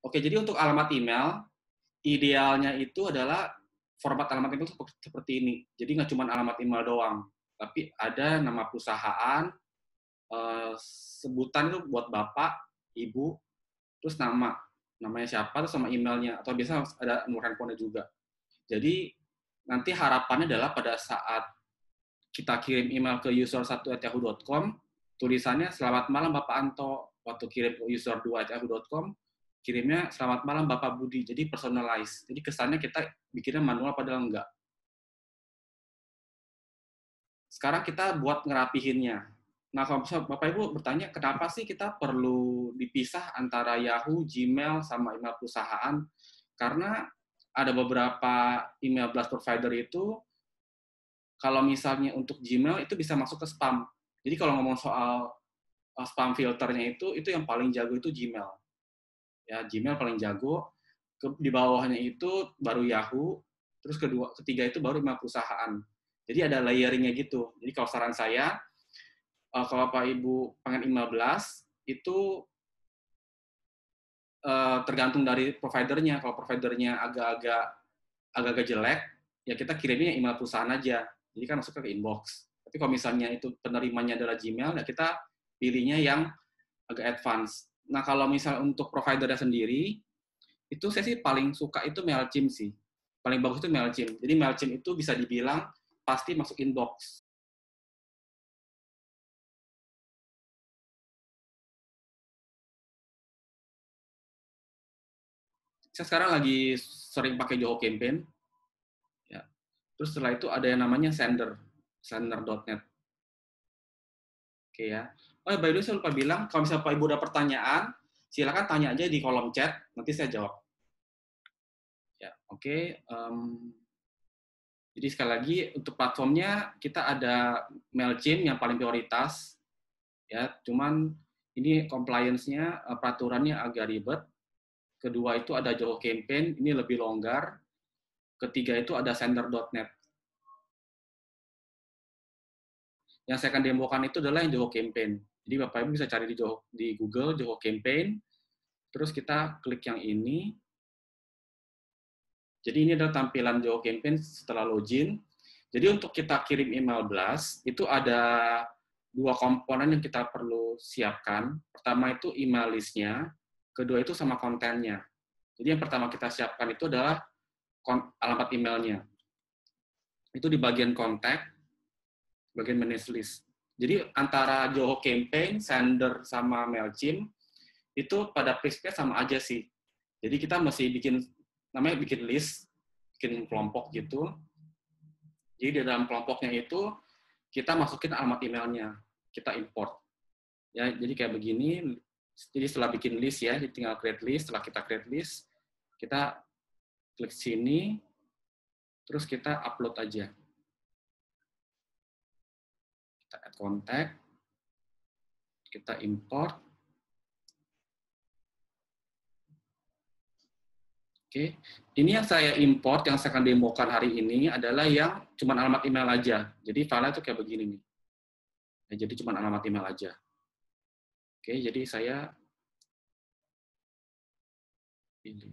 Oke, jadi untuk alamat email, idealnya itu adalah format alamat email seperti ini. Jadi nggak cuma alamat email doang, tapi ada nama perusahaan, sebutan itu buat bapak, ibu, terus namanya siapa, terus sama emailnya, atau biasa ada nomor handphonenya juga. Jadi nanti harapannya adalah pada saat kita kirim email ke user1@yahoo.com, tulisannya selamat malam Bapak Anto. Waktu kirim ke user2@yahoo.com, kirimnya selamat malam Bapak Budi. Jadi personalize. Jadi kesannya kita bikinnya manual padahal enggak. Sekarang kita buat ngerapihinnya. Nah, kalau Bapak Ibu bertanya, kenapa sih kita perlu dipisah antara Yahoo, Gmail, sama email perusahaan? Karena ada beberapa email blast provider itu, kalau misalnya untuk Gmail, itu bisa masuk ke spam. Jadi kalau ngomong soal spam filternya itu yang paling jago itu Gmail. Ya, Gmail paling jago. Di bawahnya itu baru Yahoo, terus ketiga itu baru email perusahaan. Jadi ada layering-nya gitu. Jadi kalau saran saya, kalau Bapak Ibu pengen email blast, itu tergantung dari providernya. Kalau providernya agak-agak jelek, ya kita kirimnya email perusahaan aja. Jadi kan masuk ke inbox. Tapi kalau misalnya itu penerimanya adalah Gmail, ya kita pilihnya yang agak advance. Nah, kalau misal untuk providernya sendiri, itu saya sih paling suka itu Mailchimp sih. Paling bagus itu Mailchimp. Jadi Mailchimp itu bisa dibilang pasti masuk inbox. Saya sekarang lagi sering pakai Zoho Campaign. Ya. Terus setelah itu ada yang namanya sender.net. Oke ya. Oh, by the way, saya lupa bilang, kalau misalnya Pak Ibu ada pertanyaan, silakan tanya aja di kolom chat, nanti saya jawab. Ya, oke. Jadi sekali lagi untuk platformnya kita ada Mailchimp yang paling prioritas, ya. Cuman ini compliance-nya, peraturannya agak ribet. Kedua itu ada Zoho Campaign, ini lebih longgar. Ketiga itu ada sender.net. Yang saya akan demokan itu adalah yang Zoho Campaign. Jadi Bapak Ibu bisa cari di Google Zoho Campaign, terus kita klik yang ini. Jadi ini adalah tampilan Zoho Campaign setelah login. Jadi untuk kita kirim email blast, itu ada dua komponen yang kita perlu siapkan. Pertama itu email list-nya, kedua itu sama kontennya. Jadi yang pertama kita siapkan itu adalah alamat emailnya. Itu di bagian kontak, bagian manage list. Jadi antara Zoho Campaign, Sender, sama Mailchimp, itu pada prinsipnya sama aja sih. Jadi kita mesti namanya bikin list, bikin kelompok gitu. Jadi di dalam kelompoknya itu, kita masukin alamat emailnya, kita import. Ya, jadi kayak begini, jadi setelah bikin list ya, jadi tinggal create list, setelah kita create list, kita klik sini, terus kita upload aja. Kita add contact, kita import. Oke, ini yang saya import, yang saya akan demokan hari ini adalah yang cuma alamat email aja. Jadi file itu kayak begini nih. Ya, jadi cuma alamat email aja. Oke, jadi saya pilih.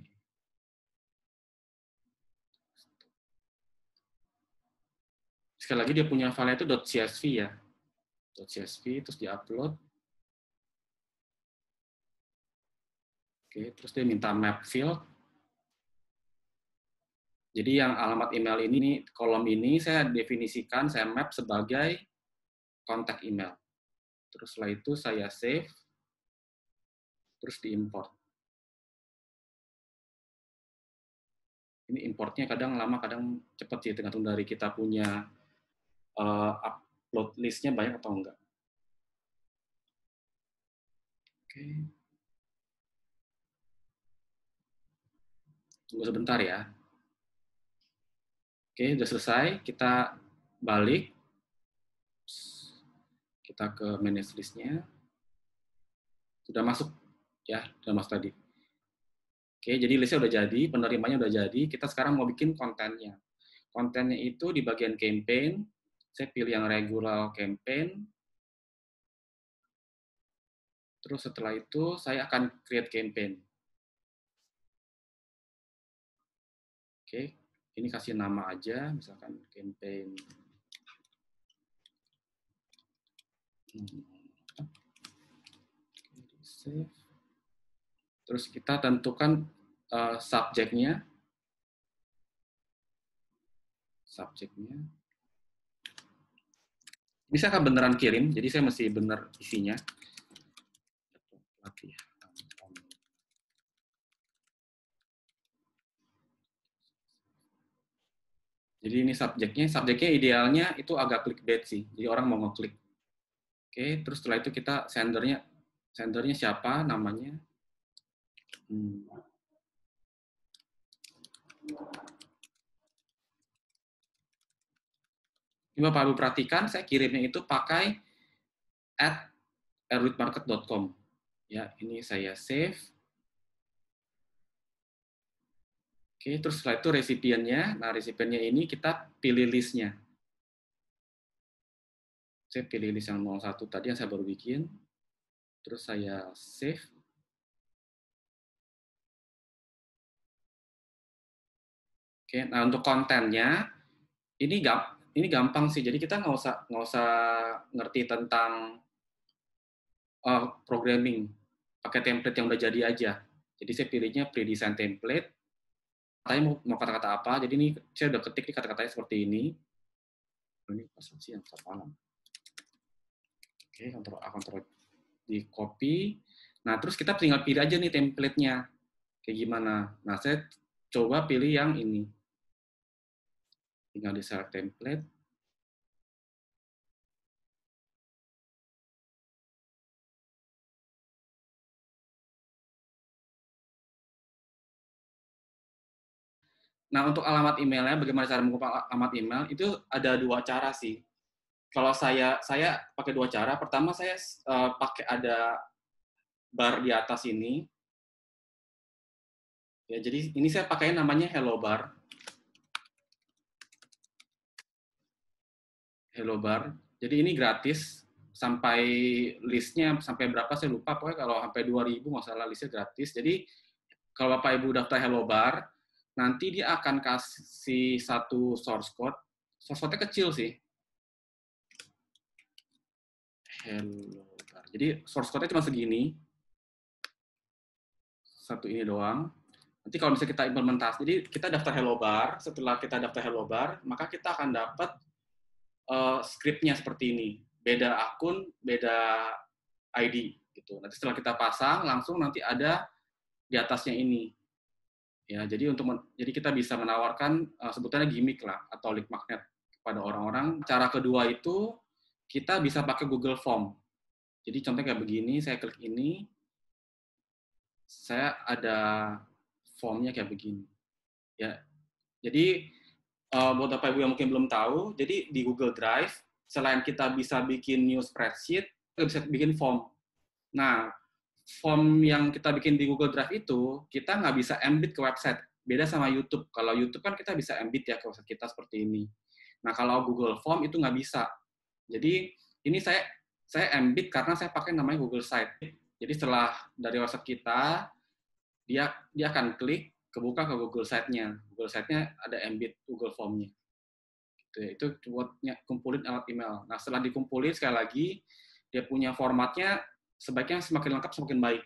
Sekali lagi dia punya file itu .csv ya. .csv, terus di-upload. Oke, terus dia minta map field. Jadi yang alamat email ini, kolom ini saya definisikan, saya map sebagai kontak email. Terus setelah itu saya save, terus diimport. Ini importnya kadang lama, kadang cepat sih, tergantung dari kita punya upload listnya banyak atau enggak. Oke. Tunggu sebentar ya. Oke, udah selesai. Kita balik. Kita ke manage list-nya. Sudah masuk ya, sudah masuk tadi. Oke, jadi listnya udah jadi, penerimanya udah jadi. Kita sekarang mau bikin kontennya. Kontennya itu di bagian campaign. Saya pilih yang regular campaign. Terus setelah itu saya akan create campaign. Oke, ini kasih nama aja, misalkan campaign. Save. Terus kita tentukan subjeknya. Ini saya akan beneran kirim, jadi saya mesti bener isinya. Jadi ini subjeknya idealnya itu agak clickbait sih, jadi orang mau ngeklik. Oke, terus setelah itu kita sendernya siapa namanya. Ini Bapak Ibu perhatikan, saya kirimnya itu pakai @erwitmarket.com. Ya, ini saya save. Oke, terus setelah itu resipiennya. Nah, resipiennya ini kita pilih listnya. Saya pilih list yang 01 tadi yang saya baru bikin. Terus saya save. Oke, nah untuk kontennya ini gampang sih. Jadi kita nggak usah ngerti tentang programming. Pakai template yang udah jadi aja. Jadi saya pilihnya pre-design template. Katanya mau kata-kata apa, jadi ini saya udah ketik nih kata-katanya seperti ini. Ini pasal yang malam. Oke, kontrol di copy. Nah, terus kita tinggal pilih aja nih template-nya. Kayak gimana. Nah, saya coba pilih yang ini. Tinggal di select template. Nah, untuk alamat emailnya, bagaimana cara mengubah alamat email, itu ada dua cara sih. Kalau saya pakai dua cara. Pertama, saya pakai ada bar di atas ini. Ya, jadi ini saya pakai namanya Hello Bar. Hello Bar. Jadi ini gratis. Sampai listnya, sampai berapa saya lupa. Pokoknya kalau sampai 2.000, nggak salah listnya gratis. Jadi, kalau Bapak Ibu daftar Hello Bar, nanti dia akan kasih satu source code. Source code-nya kecil sih. Hello Bar. Jadi source code-nya cuma segini. Satu ini doang. Nanti kalau misalnya kita implementasi, jadi kita daftar Hello Bar. Setelah kita daftar Hello Bar, maka kita akan dapat script-nya seperti ini. Beda akun, beda ID. Gitu. Nanti setelah kita pasang, langsung nanti ada di atasnya ini. Ya, jadi jadi kita bisa menawarkan sebutannya gimmick lah atau link magnet kepada orang-orang. Cara kedua itu kita bisa pakai Google Form. Jadi contohnya kayak begini, saya klik ini, saya ada formnya kayak begini. Ya, jadi buat Bapak Ibu yang mungkin belum tahu, jadi di Google Drive selain kita bisa bikin new spreadsheet, kita bisa bikin form. Nah, form yang kita bikin di Google Drive itu, kita nggak bisa embed ke website. Beda sama YouTube. Kalau YouTube kan kita bisa embed ya ke website kita seperti ini. Nah, kalau Google Form itu nggak bisa. Jadi, ini saya embed karena saya pakai namanya Google Site. Jadi, setelah dari website kita, dia akan klik, kebuka ke Google Site-nya. Google Site-nya ada embed Google Form-nya. Itu buat kumpulin alat email. Nah, setelah dikumpulin, sekali lagi, dia punya formatnya, sebaiknya semakin lengkap semakin baik.